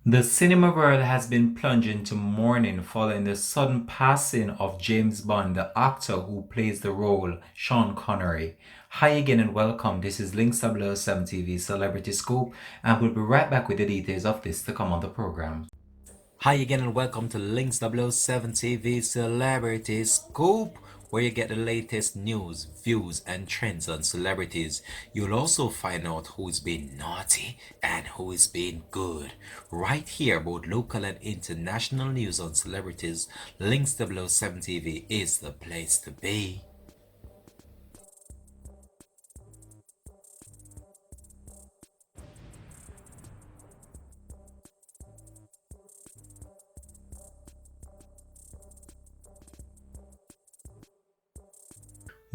The cinema world has been plunged into mourning following the sudden passing of James Bond, the actor who plays the role, Sean Connery. Hi again and welcome. This is Links 007 TV Celebrity Scoop, and we'll be right back with the details of this to come on the program. Hi again and welcome to Links 007 TV Celebrity Scoop, where you get the latest news, views, and trends on celebrities. You'll also find out who's been naughty and who is being good. Right here, both local and international news on celebrities, Links 007 TV is the place to be.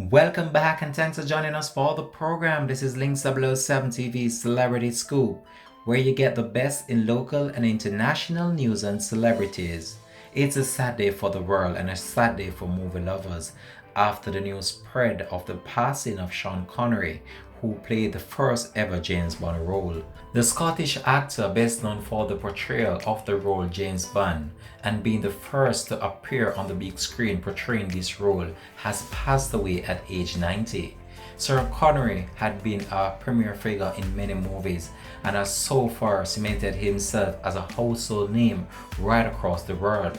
Welcome back and thanks for joining us for the program. This is Links 007 TV Celebrity Scoop, where you get the best in local and international news and celebrities. It's a sad day for the world and a sad day for movie lovers after the news spread of the passing of Sean Connery, who played the first ever James Bond role. The Scottish actor, best known for the portrayal of the role James Bond and being the first to appear on the big screen portraying this role, has passed away at age 90. Sir Connery had been a premier figure in many movies and has so far cemented himself as a household name right across the world.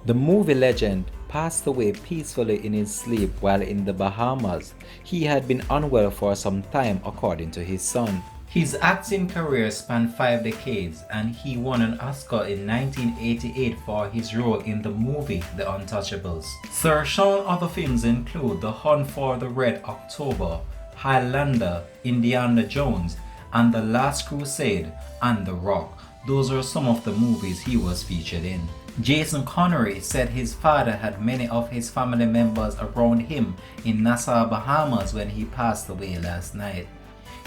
The movie legend passed away peacefully in his sleep while in the Bahamas. He had been unwell for some time, according to his son. His acting career spanned 5 decades, and he won an Oscar in 1988 for his role in the movie The Untouchables. Sir Sean's other films include The Hunt for the Red October, Highlander, Indiana Jones, and The Last Crusade, and The Rock. Those are some of the movies he was featured in. Jason Connery said his father had many of his family members around him in Nassau, Bahamas when he passed away last night.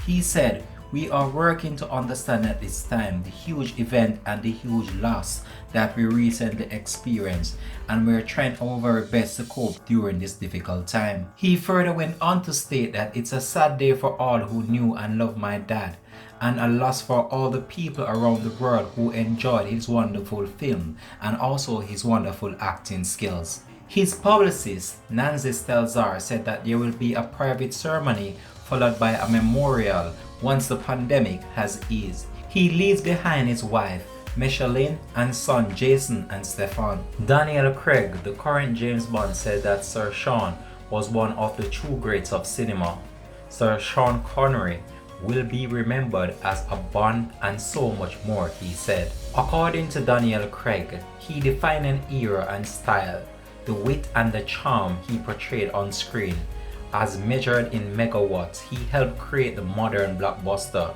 He said, "We are working to understand at this time the huge event and the huge loss that we recently experienced, and we're trying our very best to cope during this difficult time." He further went on to state that it's a sad day for all who knew and loved my dad, and a loss for all the people around the world who enjoyed his wonderful film and also his wonderful acting skills. His publicist, Nancy Stelzar, said that there will be a private ceremony followed by a memorial once the pandemic has eased. He leaves behind his wife, Micheline, and son Jason and Stefan. Daniel Craig, the current James Bond, said that Sir Sean was one of the true greats of cinema. Sir Sean Connery will be remembered as a Bond and so much more, he said. According to Daniel Craig, he defined an era and style, the wit and the charm he portrayed on screen. As measured in megawatts, he helped create the modern blockbuster.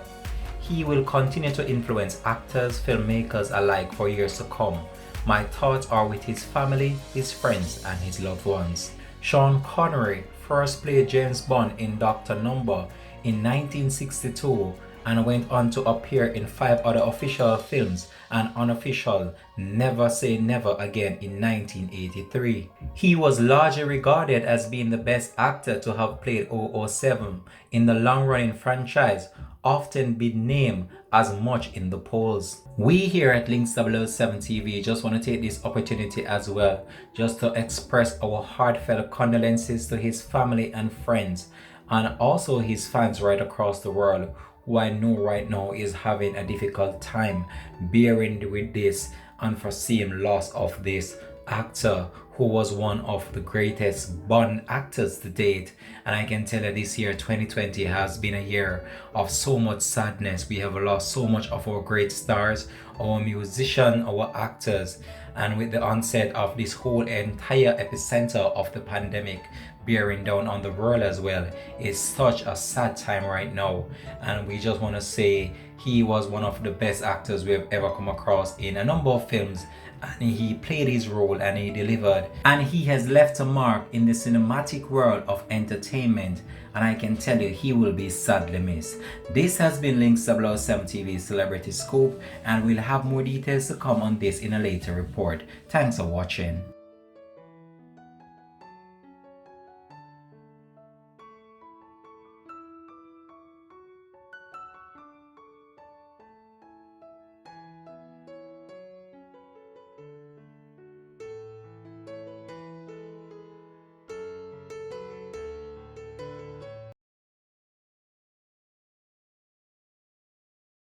He will continue to influence actors, filmmakers alike for years to come. My thoughts are with his family, his friends, and his loved ones. Sean Connery first played James Bond in Dr. Number in 1962 and went on to appear in 5 other official films and unofficial Never Say Never Again in 1983. He was largely regarded as being the best actor to have played 007 in the long-running franchise, often been named as much in the polls. We here at Links 007 TV just want to take this opportunity as well just to express our heartfelt condolences to his family and friends, and also his fans right across the world, who I know right now is having a difficult time bearing with this unforeseen loss of this actor who was one of the greatest Bond actors to date. And I can tell you this year 2020 has been a year of so much sadness. We have lost so much of our great stars, our musicians, our actors, and with the onset of this whole entire epicenter of the pandemic bearing down on the world as well, it's such a sad time right now. And we just want to say he was one of the best actors we have ever come across in a number of films, and he played his role and he delivered, and he has left a mark in the cinematic world of entertainment, and I can tell you he will be sadly missed. This has been Links 007 TV Celebrity Scoop, and we'll have more details to come on this in a later report. Thanks for watching.